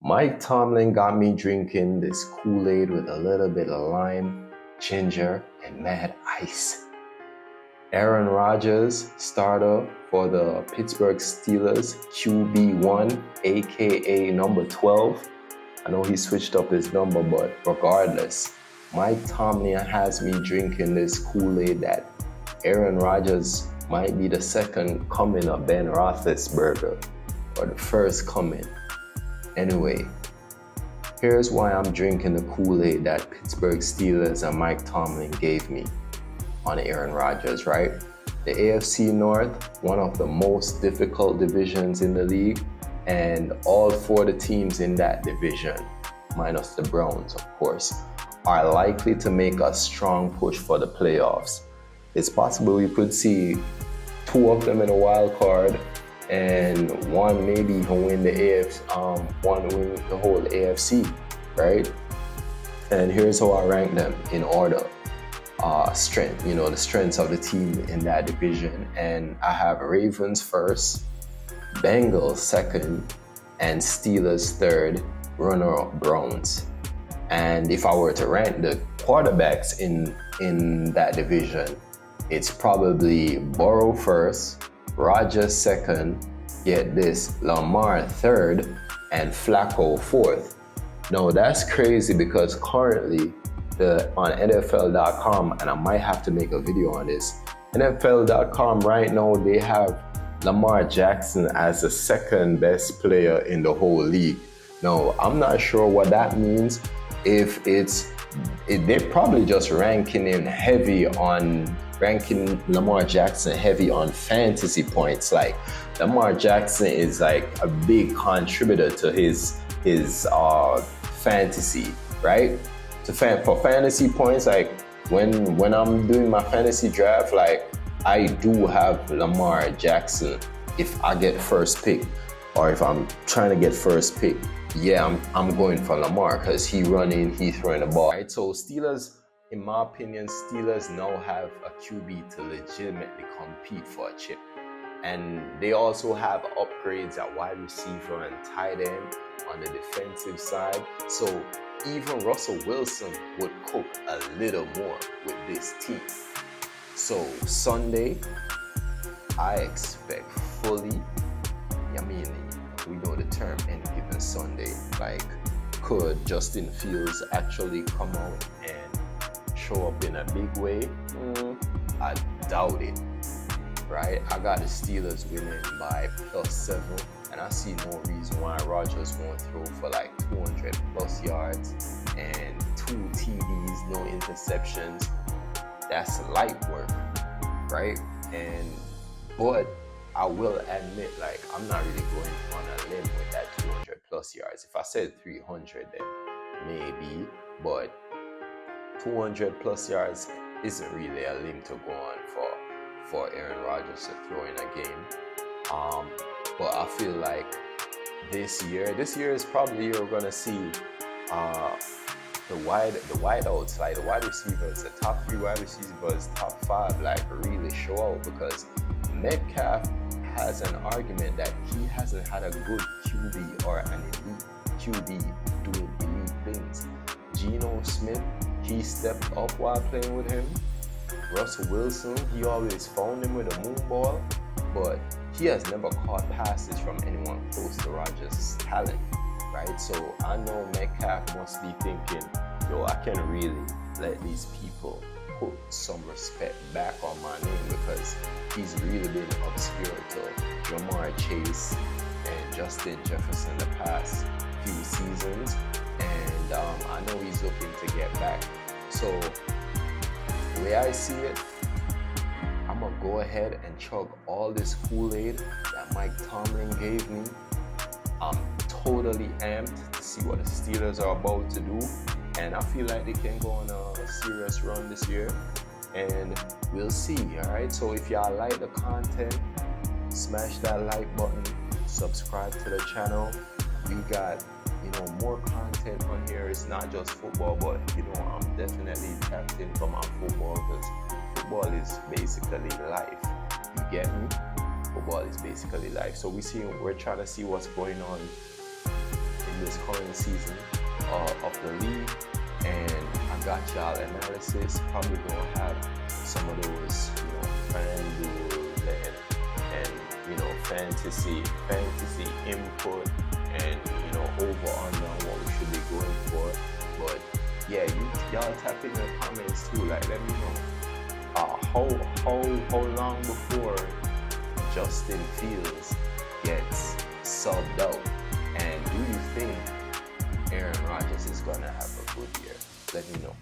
Mike Tomlin got me drinking this Kool-Aid with a little bit of lime, ginger, and mad ice. Aaron Rodgers, starter for the Pittsburgh Steelers, QB1, aka number 12. I know he switched up his number, but regardless, Mike Tomlin has me drinking this Kool-Aid that Aaron Rodgers might be the second coming of Ben Roethlisberger, or the first coming. Anyway, here's why I'm drinking the Kool-Aid that Pittsburgh Steelers and Mike Tomlin gave me on Aaron Rodgers, right? The AFC North, one of the most difficult divisions in the league, and all four of the teams in that division, minus the Browns, of course, are likely to make a strong push for the playoffs. It's possible we could see two of them in a wild card, and one maybe even win the AFC, one win the whole AFC, right? And here's how I rank them in order. Strength, the strengths of the team in that division. And I have Ravens first, Bengals second, and Steelers third, runner-up Browns. And if I were to rank the quarterbacks in that division, it's probably Burrow first, Rodgers second, get this, Lamar third, and Flacco fourth. Now that's crazy because currently on NFL.com, and I might have to make a video on this, NFL.com right now, they have Lamar Jackson as the second best player in the whole league. Now, I'm not sure what that means. If they're probably just ranking Lamar Jackson heavy on fantasy points. Like, Lamar Jackson is like a big contributor to his fantasy, right? For fantasy points, like when I'm doing my fantasy draft, like I do have Lamar Jackson if I get first pick, or if I'm trying to get first pick. Yeah, I'm going for Lamar because he running, he throwing the ball. Right, so Steelers, in my opinion, Steelers now have a QB to legitimately compete for a chip. And they also have upgrades at wide receiver and tight end on the defensive side. So even Russell Wilson would cook a little more with this team. So Sunday, I expect fully, we know the term any given Sunday, like, could Justin Fields actually come out and show up in a big way? I doubt it, right? I got the Steelers winning by +7, and I see no reason why Rodgers won't throw for like 200 plus yards and 2 TDs, no interceptions. That's light work, right? But I will admit, like, I'm not really going on a limb with that 200 plus yards. If I said 300, then maybe, but 200 plus yards isn't really a limb to go on for Aaron Rodgers to throw in a game. But I feel like this year is probably the year we're gonna see the wideouts, like the wide receivers, the top 3 wide receivers, top 5, like really show out, because Metcalf has an argument that he hasn't had a good QB or an elite QB doing elite things. Geno Smith, he stepped up while playing with him. Russell Wilson, he always found him with a moon ball, but he has never caught passes from anyone close to Rodgers' talent, right? So I know Metcalf must be thinking, I can really let these people put some respect back on my name, because he's really been obscure to Jamar Chase and Justin Jefferson the past few seasons, and I know he's looking to get back. So the way I see it, I'm gonna go ahead and chug all this Kool-Aid that Mike Tomlin gave me. I'm totally amped to see what the Steelers are about to do, and I feel like they can go on a serious run this year, and we'll see. All right, so if y'all like the content, smash that like button, subscribe to the channel. We got more content on here. It's not just football, but I'm definitely tapped in for my football, because football is basically life. You get me? Football is basically life. So we're trying to see what's going on in this current season of the league, and I got y'all analysis. Probably gonna have some of those, FanDuel and fantasy input, and over under what we should be going for. But yeah, y'all tap in the comments too. Like, let me know how long before Justin Fields gets subbed out, and do you think Aaron Rodgers is gonna have a good year? Let me know.